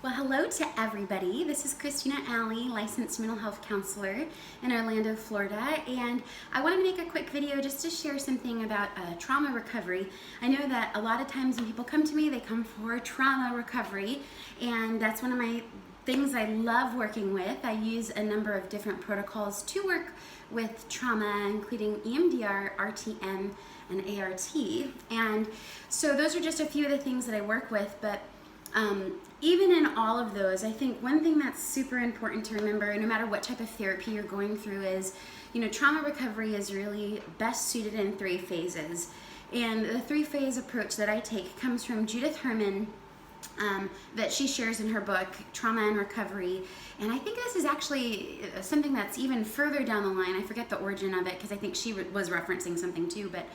Well, hello to everybody. This is Christina Alley, licensed mental health counselor in Orlando, Florida, and I wanted to make a quick video just to share something about trauma recovery. I know that a lot of times when people come to me, they come for trauma recovery, and that's one of my things I love working with. I use a number of different protocols to work with trauma, including EMDR, RTM, and ART, and so those are just a few of the things that I work with, but even in all of those, I think one thing that's super important to remember, no matter what type of therapy you're going through, is, trauma recovery is really best suited in 3 phases. And the 3-phase approach that I take comes from Judith Herman, that she shares in her book, Trauma and Recovery. And I think this is actually something that's even further down the line. I forget the origin of it because I think she was referencing something too. But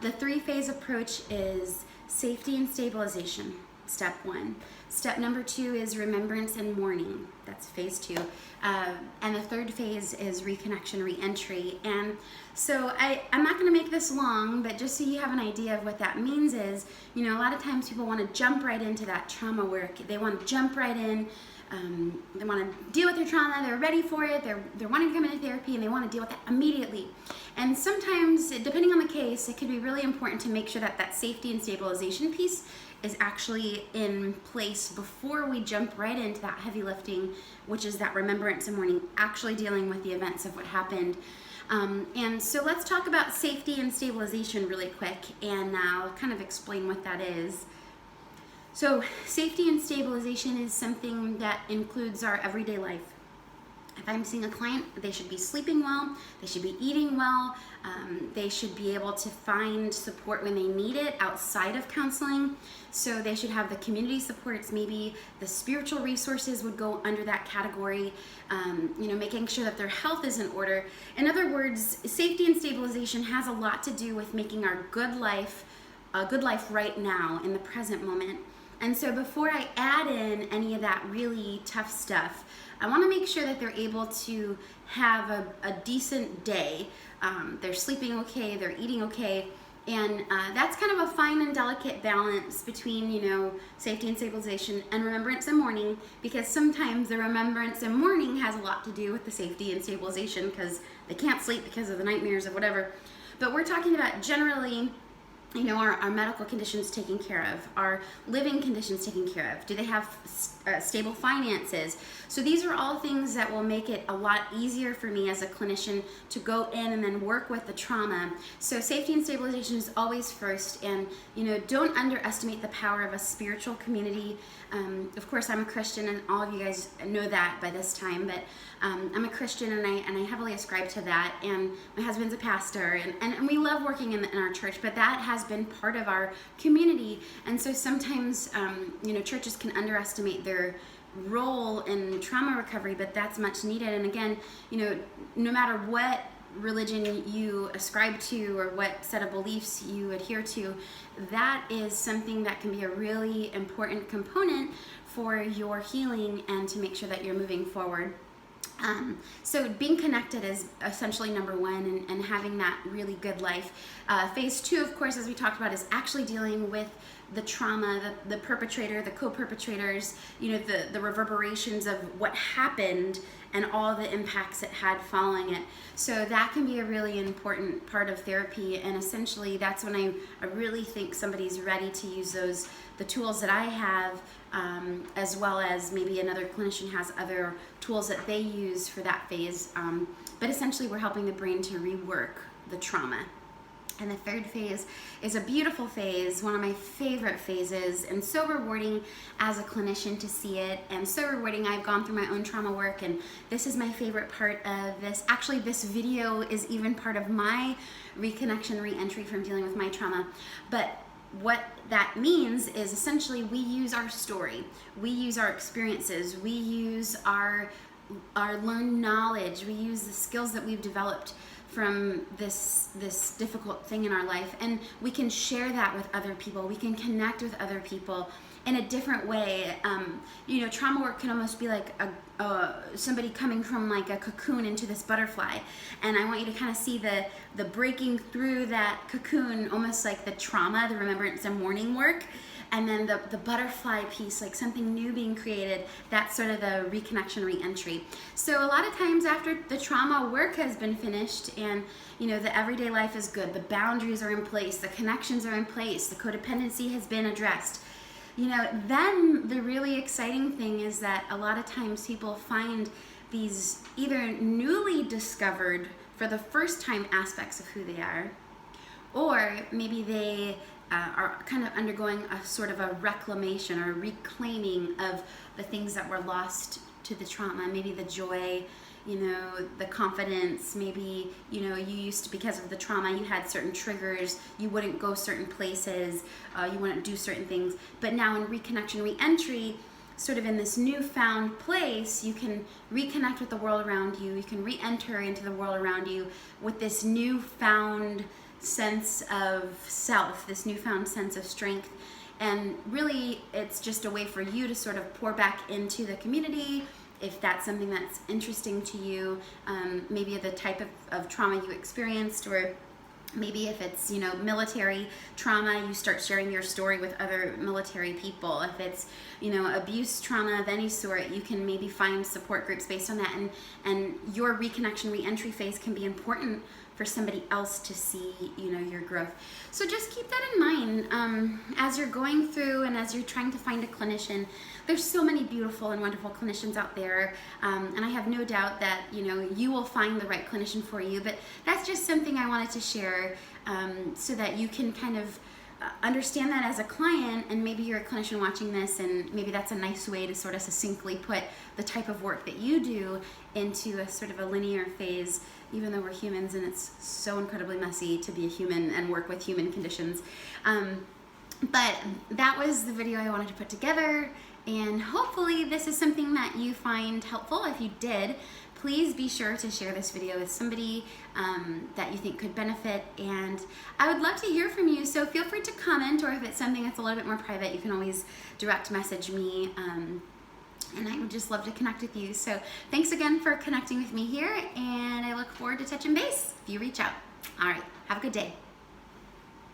the 3-phase approach is safety and stabilization. Step 1. Step number 2 is remembrance and mourning. That's phase 2. And the 3rd phase is reconnection, reentry. And so I'm not going to make this long, but just so you have an idea of what that means is, a lot of times people want to jump right into that trauma work. They want to jump right in. They want to deal with their trauma. They're ready for it. They're wanting to come into therapy, and they want to deal with that immediately. And sometimes, depending on the case, it could be really important to make sure that that safety and stabilization piece is actually in place before we jump right into that heavy lifting, which is that remembrance and mourning, actually dealing with the events of what happened. And so let's talk about safety and stabilization really quick, and I'll kind of explain what that is. So safety and stabilization is something that includes our everyday life. If I'm seeing a client, they should be sleeping well, they should be eating well, they should be able to find support when they need it outside of counseling. So they should have the community supports, maybe the spiritual resources would go under that category, making sure that their health is in order. In other words, safety and stabilization has a lot to do with making our good life a good life right now in the present moment. And so before I add in any of that really tough stuff, I want to make sure that they're able to have a decent day. They're sleeping okay, they're eating okay, and that's kind of a fine and delicate balance between, safety and stabilization and remembrance and mourning, because sometimes the remembrance and mourning has a lot to do with the safety and stabilization because they can't sleep because of the nightmares of whatever. But we're talking about generally, our medical conditions taken care of, our living conditions taken care of. Do they have stable finances? So these are all things that will make it a lot easier for me as a clinician to go in and then work with the trauma. So safety and stabilization is always first, and don't underestimate the power of a spiritual community. Of course, I'm a Christian, and all of you guys know that by this time, but I'm a Christian, and I heavily ascribe to that, and my husband's a pastor, and we love working in our church, but that has been part of our community. And so sometimes churches can underestimate their role in trauma recovery, but that's much needed. And again, no matter what religion you ascribe to or what set of beliefs you adhere to, that is something that can be a really important component for your healing and to make sure that you're moving forward. So being connected is essentially number 1, and having that really good life. Phase 2, of course, as we talked about, is actually dealing with the trauma, the perpetrator, the co-perpetrators, the reverberations of what happened and all the impacts it had following it. So that can be a really important part of therapy, and essentially that's when I really think somebody's ready to use the tools that I have, as well as maybe another clinician has other tools that they use for that phase. But essentially we're helping the brain to rework the trauma. And the 3rd phase is a beautiful phase, one of my favorite phases, and so rewarding as a clinician to see it, and so rewarding. I've gone through my own trauma work, and this is my favorite part of this. Actually, this video is even part of my reconnection, reentry from dealing with my trauma. But what that means is essentially we use our story, we use our experiences, we use our learned knowledge, we use the skills that we've developed from this difficult thing in our life, and we can share that with other people. We can connect with other people in a different way. Trauma work can almost be like somebody coming from like a cocoon into this butterfly, and I want you to kind of see the breaking through that cocoon, almost like the trauma, the remembrance and mourning work, and then the butterfly piece, like something new being created, that's sort of the reconnection, re-entry. So a lot of times after the trauma work has been finished and the everyday life is good, the boundaries are in place, the connections are in place, the codependency has been addressed, then the really exciting thing is that a lot of times people find these either newly discovered for the first time aspects of who they are, or maybe they are kind of undergoing a sort of a reclamation or reclaiming of the things that were lost to the trauma. Maybe the joy, the confidence, maybe, you used to, because of the trauma, you had certain triggers, you wouldn't go certain places, you wouldn't do certain things, but now in reconnection, re-entry, sort of in this newfound place, you can reconnect with the world around you, you can re-enter into the world around you with this newfound sense of self, this newfound sense of strength. And really, it's just a way for you to sort of pour back into the community, if that's something that's interesting to you, maybe the type of trauma you experienced, or maybe if it's, military trauma, you start sharing your story with other military people. If it's, abuse trauma of any sort, you can maybe find support groups based on that. And your reconnection, re-entry phase can be important for somebody else to see, your growth. So just keep that in mind as you're going through and as you're trying to find a clinician. There's so many beautiful and wonderful clinicians out there, and I have no doubt that you will find the right clinician for you. But that's just something I wanted to share so that you can kind of understand that as a client, and maybe you're a clinician watching this, and maybe that's a nice way to sort of succinctly put the type of work that you do into a sort of a linear phase, even though we're humans and it's so incredibly messy to be a human and work with human conditions. But that was the video I wanted to put together, and hopefully this is something that you find helpful. If you did, please be sure to share this video with somebody that you think could benefit, and I would love to hear from you, so feel free to comment, or if it's something that's a little bit more private, you can always direct message me, and I would just love to connect with you. So thanks again for connecting with me here, and I look forward to touching base if you reach out. All right, have a good day.